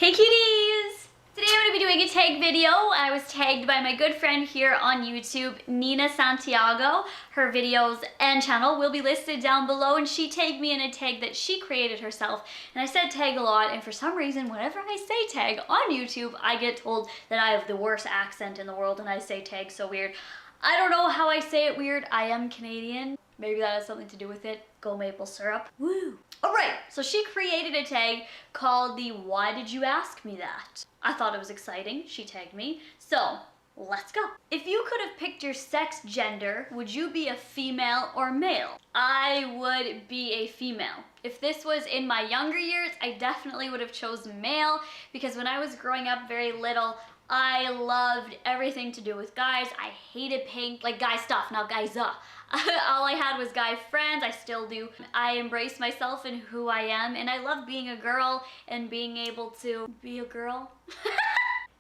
Hey cuties! Today I'm going to be doing a tag video. I was tagged by my good friend here on YouTube, Nina Santiago. Her videos and channel will be listed down below, and she tagged me in a tag that she created herself. And I said tag a lot, and for some reason whenever I say tag on YouTube, I get told that I have the worst accent in the world and I say tag so weird. I don't know how I say it weird. I am Canadian. Maybe that has something to do with it. Go maple syrup. Woo! Alright, so she created a tag called the Why Did You Ask Me That? I thought it was exciting. She tagged me. So, let's go. If you could have picked your sex gender, would you be a female or male? I would be a female. If this was in my younger years, I definitely would have chosen male, because when I was growing up very little, I loved everything to do with guys. I hated pink, like guy stuff, not guys up. All I had was guy friends. I still do. I embrace myself and who I am, and I love being a girl and being able to be a girl.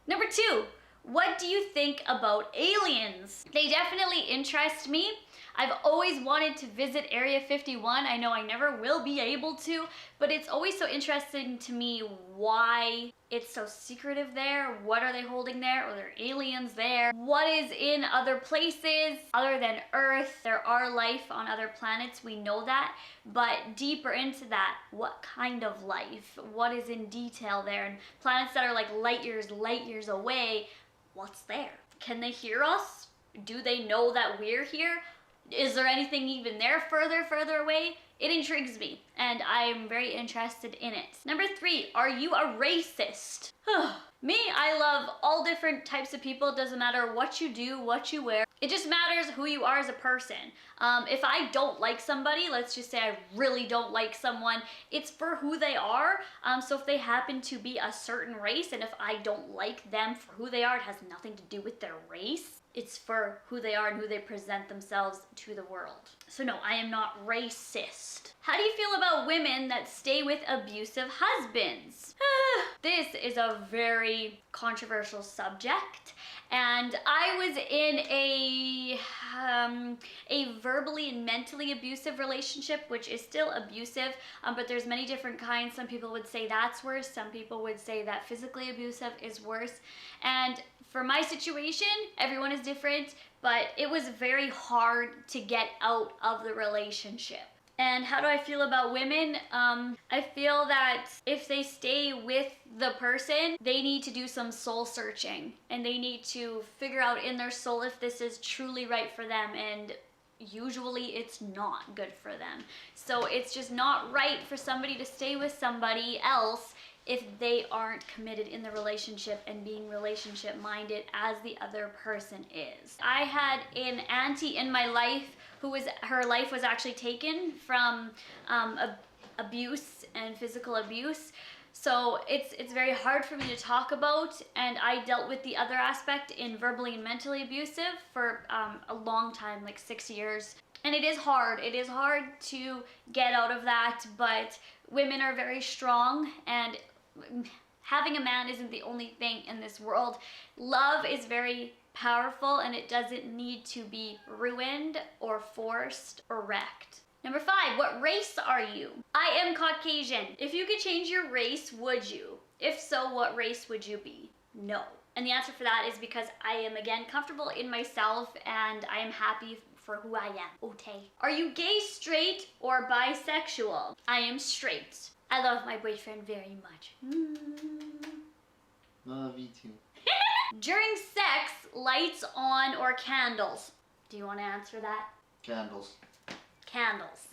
Number 2, what do you think about aliens? They definitely interest me. I've always wanted to visit Area 51. I know I never will be able to, but it's always so interesting to me why it's so secretive there. What are they holding there? Are there aliens there? What is in other places other than Earth? There are life on other planets, we know that, but deeper into that, what kind of life? What is in detail there? And planets that are like light years away, what's there? Can they hear us? Do they know that we're here? Is there anything even there further away? It intrigues me, and I am very interested in it. Number 3, are you a racist? Me, I love all different types of people. It doesn't matter what you do, what you wear. It just matters who you are as a person. If I don't like somebody, let's just say I really don't like someone, it's for who they are. So if they happen to be a certain race, and if I don't like them for who they are, it has nothing to do with their race. It's for who they are and who they present themselves to the world. So no, I am not racist. How do you feel about women that stay with abusive husbands? This is a very controversial subject, and I was in a verbally and mentally abusive relationship, which is still abusive, but there's many different kinds. Some people would say that's worse. Some people would say that physically abusive is worse. And for my situation, everyone is different, but it was very hard to get out of the relationship. And how do I feel about women? I feel that if they stay with the person, they need to do some soul searching, and they need to figure out in their soul if this is truly right for them, and usually it's not good for them. So it's just not right for somebody to stay with somebody else if they aren't committed in the relationship and being relationship minded as the other person is. I had an auntie in my life her life was actually taken from abuse and physical abuse. So it's very hard for me to talk about, and I dealt with the other aspect in verbally and mentally abusive for a long time, like 6 years. And it is hard to get out of that, but women are very strong, and having a man isn't the only thing in this world. Love is very powerful, and it doesn't need to be ruined or forced or wrecked. Number 5, what race are you? I am Caucasian. If you could change your race, would you? If so, what race would you be? No. And the answer for that is because I am, again, comfortable in myself, and I am happy for who I am. Okay. Are you gay, straight, or bisexual? I am straight. I love my boyfriend very much. Love you too. During sex, lights on or candles? Do you want to answer that? Candles. Candles.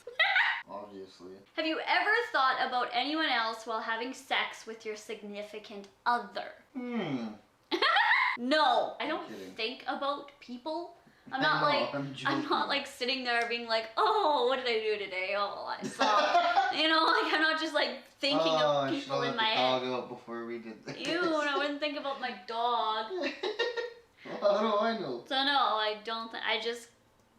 Obviously. Have you ever thought about anyone else while having sex with your significant other? No, I don't think about people. I'm not like sitting there being like, oh, what did I do today? Oh, I saw, you know, like I'm not just like thinking of people in my head. Dog out before we did this. Ew, and I wouldn't think about my dog. Well, how do I know? So no, I don't. I just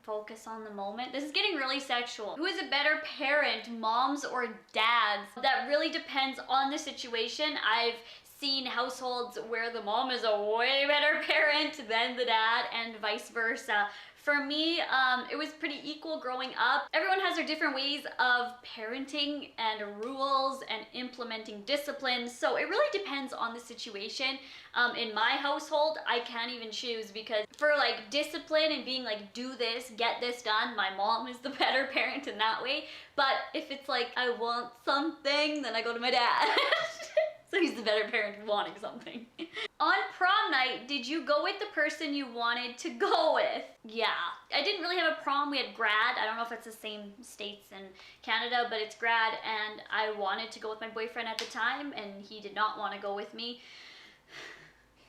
focus on the moment. This is getting really sexual. Who is a better parent, moms or dads? That really depends on the situation. I've seen households where the mom is a way better parent than the dad and vice versa. For me, it was pretty equal growing up. Everyone has their different ways of parenting and rules and implementing discipline, so it really depends on the situation. In my household, I can't even choose, because for like discipline and being like, do this, get this done, my mom is the better parent in that way. But if it's like, I want something, then I go to my dad. So he's the better parent for wanting something. On prom night, did you go with the person you wanted to go with? Yeah. I didn't really have a prom, we had grad. I don't know if it's the same states in Canada, but it's grad, and I wanted to go with my boyfriend at the time, and he did not want to go with me.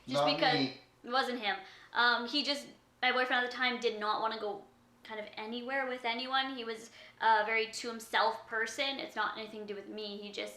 Just Not because me. it wasn't him. My boyfriend at the time did not want to go kind of anywhere with anyone. He was a very to himself person. It's not anything to do with me. He just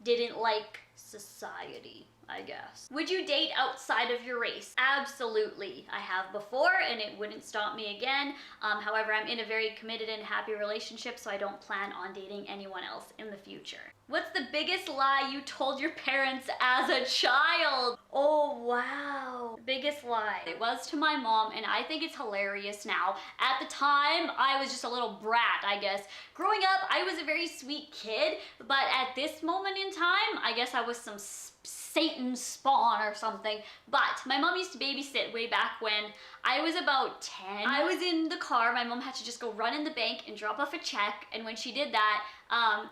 didn't like society, I guess. Would you date outside of your race? Absolutely. I have before, and it wouldn't stop me again. However, I'm in a very committed and happy relationship, so I don't plan on dating anyone else in the future. What's the biggest lie you told your parents as a child? Oh, wow. Biggest lie. It was to my mom, and I think it's hilarious now. At the time, I was just a little brat, I guess. Growing up, I was a very sweet kid, but at this moment in time, I guess I was some Satan spawn or something. But my mom used to babysit way back when I was about 10. I was in the car. My mom had to just go run in the bank and drop off a check. And when she did that,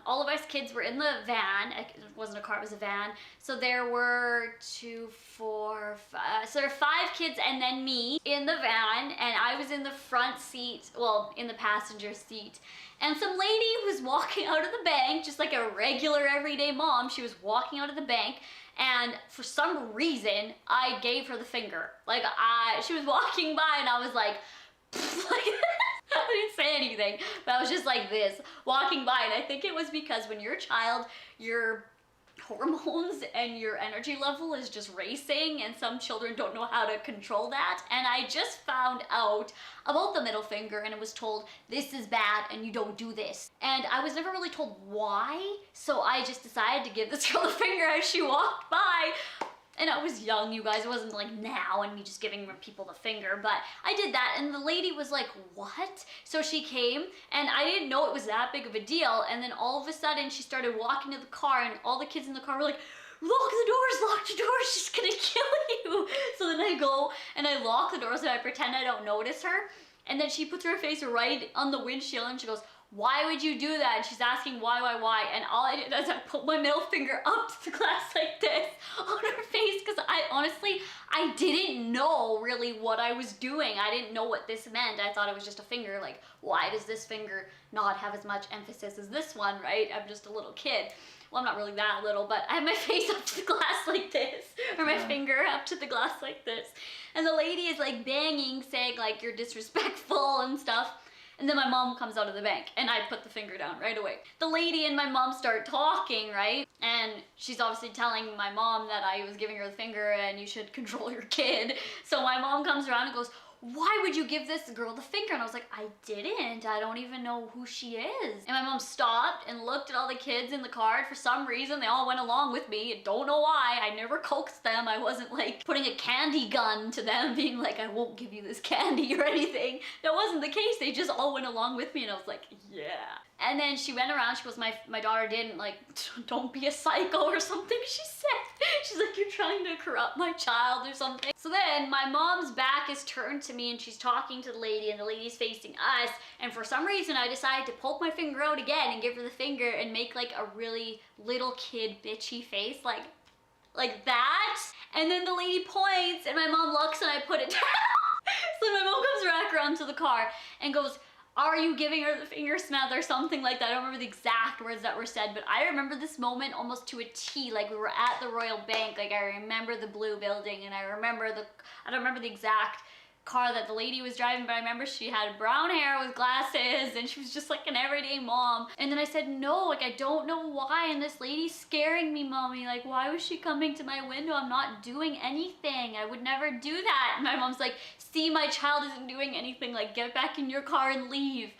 all of us kids were in the van. It wasn't a car, it was a van. So there were 2, 4, 5. So there were 5 kids and then me in the van. And I was in the front seat, well, in the passenger seat. And some lady was walking out of the bank, just like a regular everyday mom. She was walking out of the bank, and for some reason, I gave her the finger. Like, she was walking by, and I was like, I didn't say anything, but I was just like this, walking by. And I think it was because when you're a child, your hormones and your energy level is just racing, and some children don't know how to control that. And I just found out about the middle finger, and it was told, this is bad and you don't do this. And I was never really told why, so I just decided to give this girl the finger as she walked by. And I was young, you guys. It wasn't like now and me just giving people the finger, but I did that, and the lady was like, what? So she came, and I didn't know it was that big of a deal, and then all of a sudden she started walking to the car, and all the kids in the car were like, lock the doors, she's gonna kill you. So then I go and I lock the doors and I pretend I don't notice her, and then she puts her face right on the windshield and she goes, why would you do that? And she's asking why? And all I did is I put my middle finger up to the glass like this on her face, because I didn't know really what I was doing. I didn't know what this meant. I thought it was just a finger. Like, why does this finger not have as much emphasis as this one, right? I'm just a little kid. Well, I'm not really that little, but I have my face up to the glass like this, or my finger up to the glass like this. And the lady is like banging, saying like, you're disrespectful and stuff. And then my mom comes out of the bank, and I put the finger down right away. The lady and my mom start talking, right? And she's obviously telling my mom that I was giving her the finger and you should control your kid. So my mom comes around and goes, why would you give this girl the finger? And I was like, I didn't. I don't even know who she is. And my mom stopped and looked at all the kids in the car. For some reason, they all went along with me. I don't know why. I never coaxed them. I wasn't like putting a candy gun to them, being like, I won't give you this candy or anything. That wasn't the case. They just all went along with me, and I was like, yeah. And then she went around, she goes, my daughter didn't, like, don't be a psycho or something, she said. She's like, you're trying to corrupt my child or something. So then my mom's back is turned to me and she's talking to the lady, and the lady's facing us. And for some reason, I decided to poke my finger out again and give her the finger and make like a really little kid bitchy face, like that. And then the lady points and my mom looks and I put it down. So my mom comes back around to the car and goes, are you giving her the finger, Samantha, or something like that? I don't remember the exact words that were said, but I remember this moment almost to a T. Like, we were at the Royal Bank. Like, I remember the blue building, and I don't remember the exact car that the lady was driving, but I remember she had brown hair with glasses, and she was just like an everyday mom. And then I said, no, like, I don't know why, and this lady's scaring me, mommy. Like, why was she coming to my window? I'm not doing anything. I would never do that. And my mom's like, see, my child isn't doing anything. Like, get back in your car and leave.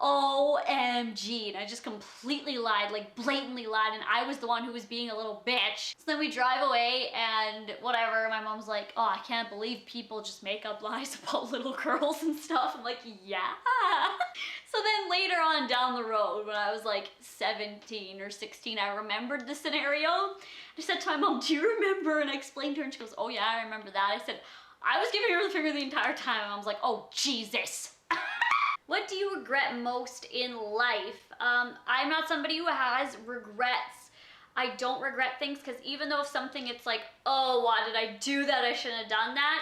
OMG. And I just completely lied, like blatantly lied, and I was the one who was being a little bitch. So then we drive away and whatever, my mom's like, oh, I can't believe people just make up lies about little girls and stuff. I'm like, yeah. So then later on down the road, when I was like 17 or 16, I remembered the scenario. I said to my mom, do you remember? And I explained to her and she goes, oh yeah, I remember that. I said, I was giving her the finger the entire time. And I was like, oh, Jesus. What do you regret most in life? I'm not somebody who has regrets. I don't regret things because even though if something it's like, oh, why did I do that? I shouldn't have done that.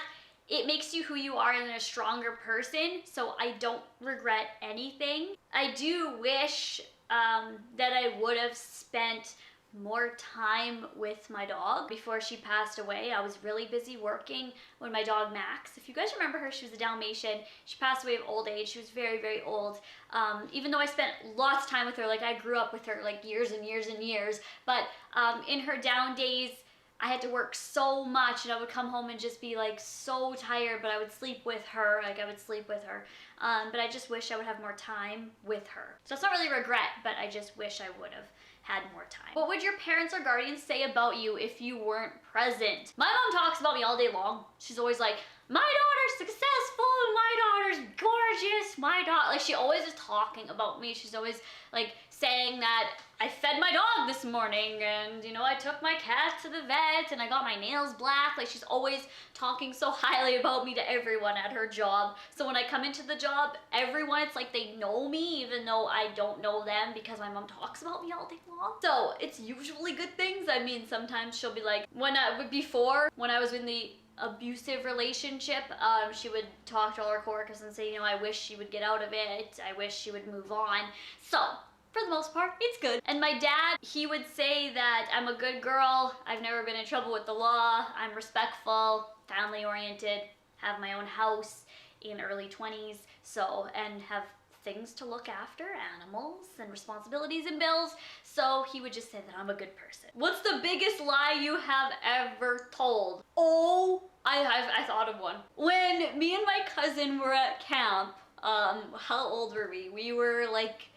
It makes you who you are and a stronger person. So I don't regret anything. I do wish that I would have spent more time with my dog before she passed away. I was really busy working when my dog Max, if you guys remember her, she was a Dalmatian. She passed away of old age. She was very, very old. Even though I spent lots of time with her, like I grew up with her like years and years and years, but in her down days, I had to work so much and I would come home and just be like so tired, but I would sleep with her, but I just wish I would have more time with her. So it's not really regret, but I just wish I would have had more time. What would your parents or guardians say about you if you weren't present? My mom talks about me all day long. She's always like, my daughter's successful, my daughter's gorgeous, my daughter, like she always is talking about me. She's always like saying that I fed my dog this morning and you know, I took my cat to the vet and I got my nails black. Like she's always talking so highly about me to everyone at her job. So when I come into the job, everyone, it's like they know me even though I don't know them because my mom talks about me all day long. So it's usually good things. I mean, sometimes she'll be like, before when I was in the abusive relationship, she would talk to all her coworkers and say, you know, I wish she would get out of it. I wish she would move on. So for the most part, it's good. And my dad, he would say that I'm a good girl. I've never been in trouble with the law. I'm respectful, family oriented, have my own house in early 20s. So, and have things to look after, animals and responsibilities and bills. So he would just say that I'm a good person. What's the biggest lie you have ever told? Oh, I thought of one. When me and my cousin were at camp, how old were we? We were like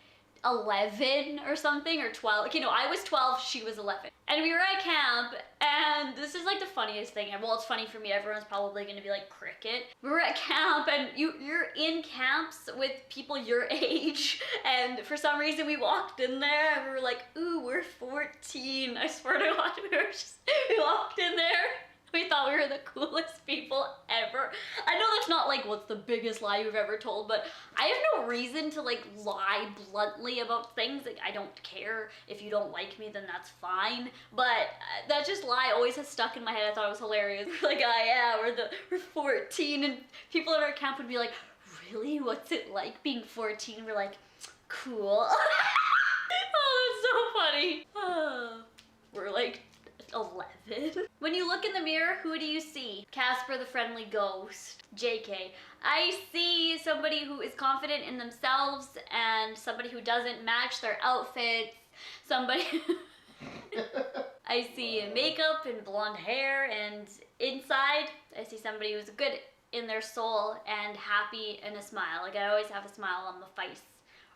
11 or something, or 12. Okay, no, I was 12, she was 11. And we were at camp, and this is like the funniest thing. Well, it's funny for me, everyone's probably gonna be like, cricket. We were at camp, and you're in camps with people your age, and for some reason we walked in there, and we were like, ooh, we're 14. I swear to God, we walked in there. We thought we were the coolest people ever. I know that's not like what's the biggest lie you've ever told, but I have no reason to like lie bluntly about things. Like I don't care. If you don't like me, then that's fine. But that just lie always has stuck in my head. I thought it was hilarious. Like, oh yeah, we're 14, and people at our camp would be like, really? What's it like being 14? We're like, cool. Oh, that's so funny. Oh, we're like 11. When you look in the mirror, who do you see? Casper the Friendly Ghost. JK. I see somebody who is confident in themselves and somebody who doesn't match their outfits. Somebody... I see makeup and blonde hair, and inside I see somebody who's good in their soul and happy and a smile. Like I always have a smile on my face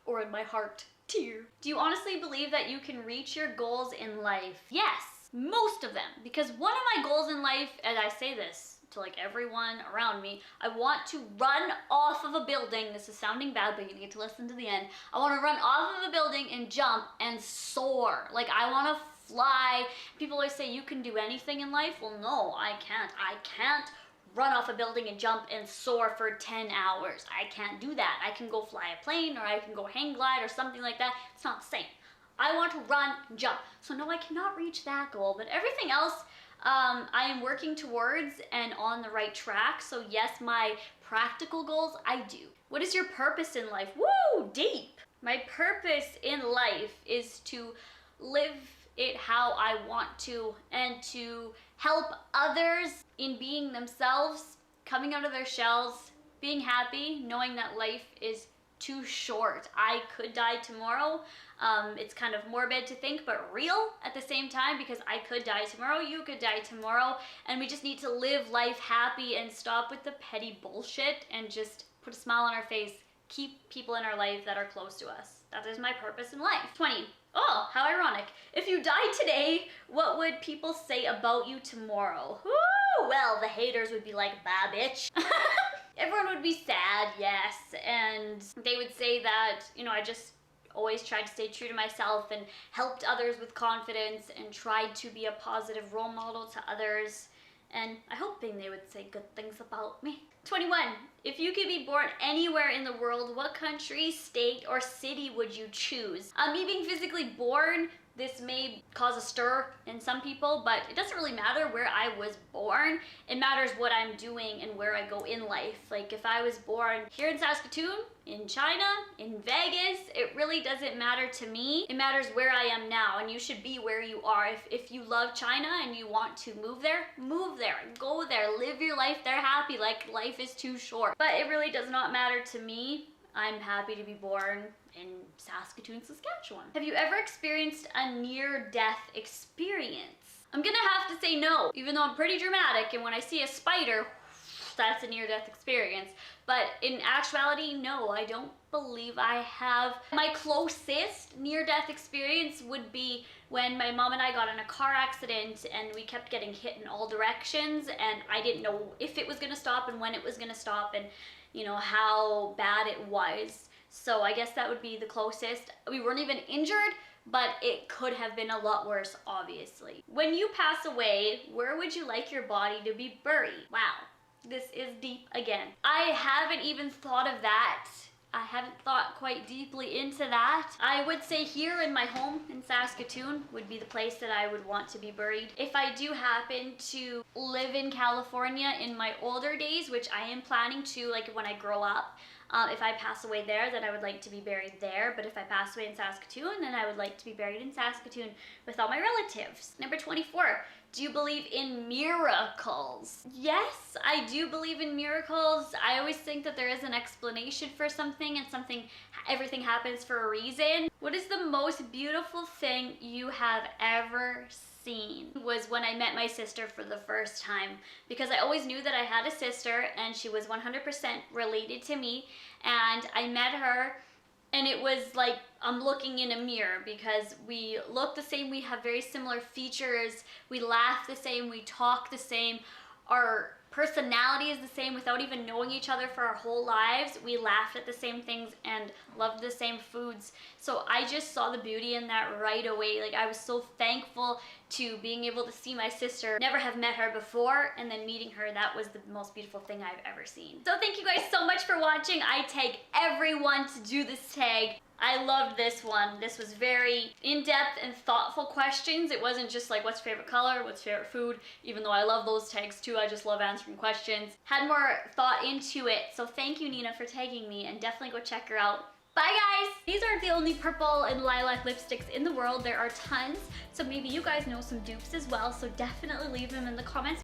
or in my heart. Tear. Do you honestly believe that you can reach your goals in life? Yes. Most of them, because one of my goals in life, and I say this to like everyone around me, I want to run off of a building. This is sounding bad, but you need to listen to the end. I want to run off of a building and jump and soar. Like I want to fly. People always say you can do anything in life. Well, no, I can't. I can't run off a building and jump and soar for 10 hours. I can't do that. I can go fly a plane, or I can go hang glide or something like that. It's not the same. I want to run and jump. So no, I cannot reach that goal, but everything else I am working towards and on the right track. So yes, my practical goals, I do. What is your purpose in life? Woo, deep. My purpose in life is to live it how I want to, and to help others in being themselves, coming out of their shells, being happy, knowing that life is too short. I could die tomorrow. It's kind of morbid to think, but real at the same time, because I could die tomorrow, you could die tomorrow, and we just need to live life happy and stop with the petty bullshit and just put a smile on our face, keep people in our life that are close to us. That is my purpose in life. 20. Oh, how ironic. If you died today, what would people say about you tomorrow? Woo! Well, the haters would be like, bah, bitch. Everyone would be sad, yes, and they would say that, you know, I just always tried to stay true to myself and helped others with confidence and tried to be a positive role model to others. And I'm hoping they would say good things about me. 21. If you could be born anywhere in the world, what country, state, or city would you choose? Me being physically born, this may cause a stir in some people, but it doesn't really matter where I was born. It matters what I'm doing and where I go in life. Like if I was born here in Saskatoon, in China, in Vegas, it really doesn't matter to me. It matters where I am now, and you should be where you are. If you love China and you want to move there, go there, live your life there happy, like life is too short. But it really does not matter to me. I'm happy to be born in Saskatoon, Saskatchewan. Have you ever experienced a near-death experience? I'm gonna have to say no, even though I'm pretty dramatic, and when I see a spider, that's a near-death experience. But in actuality, no, I don't believe I have. My closest near-death experience would be when my mom and I got in a car accident and we kept getting hit in all directions, and I didn't know if it was gonna stop and when it was gonna stop, and you know, how bad it was. So I guess that would be the closest. We weren't even injured, but it could have been a lot worse, obviously. When you pass away, where would you like your body to be buried? Wow, this is deep again. I haven't even thought of that. I haven't thought quite deeply into that. I would say here in my home in Saskatoon would be the place that I would want to be buried. If I do happen to live in California in my older days, which I am planning to, like when I grow up, if I pass away there, then I would like to be buried there. But if I pass away in Saskatoon, then I would like to be buried in Saskatoon with all my relatives. Number 24. Do you believe in miracles? Yes, I do believe in miracles. I always think that there is an explanation for something, and everything happens for a reason. What is the most beautiful thing you have ever seen? Was when I met my sister for the first time, because I always knew that I had a sister and she was 100% related to me, and I met her and it was like I'm looking in a mirror, because we look the same, we have very similar features, we laugh the same, we talk the same, our personality is the same without even knowing each other for our whole lives. We laughed at the same things and loved the same foods. So I just saw the beauty in that right away. Like I was so thankful to being able to see my sister, never have met her before, and then meeting her. That was the most beautiful thing I've ever seen. So thank you guys so much for watching. I tag everyone to do this tag. I loved this one. This was very in-depth and thoughtful questions. It wasn't just like, what's your favorite color, what's your favorite food, even though I love those tags too. I just love answering questions. Had more thought into it. So thank you, Nina, for tagging me, and definitely go check her out. Bye guys! These aren't the only purple and lilac lipsticks in the world. There are tons. So maybe you guys know some dupes as well. So definitely leave them in the comments